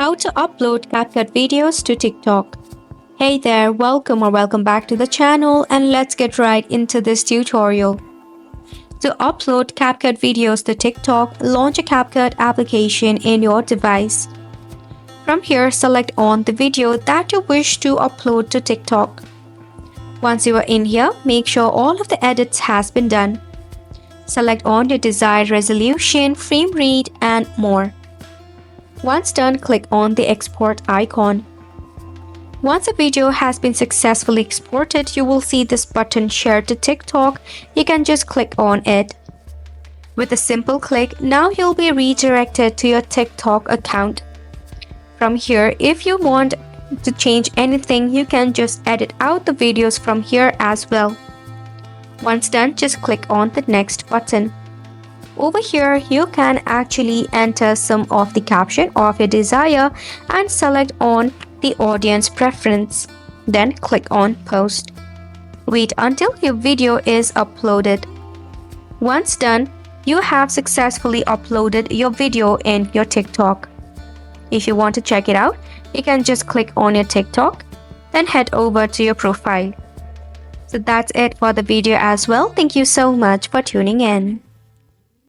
How to upload Capcut videos to TikTok. Hey there, welcome back to the channel, and let's get right into this tutorial. To upload Capcut videos to TikTok, launch a Capcut application in your device. From here, select on the video that you wish to upload to TikTok. Once you are in here, make sure all of the edits has been done. Select on your desired resolution, frame rate, and more. Once done, click on the export icon. Once a video has been successfully exported, you will see this button shared to TikTok. You can just click on it. With a simple click, now you'll be redirected to your TikTok account. From here, if you want to change anything, you can just edit out the videos from here as well. Once done, just click on the next button. Over here, you can actually enter some of the caption of your desire and select on the audience preference. Then click on post. Wait until your video is uploaded. Once done, you have successfully uploaded your video in your TikTok. If you want to check it out, you can just click on your TikTok and head over to your profile. So that's it for the video as well. Thank you so much for tuning in.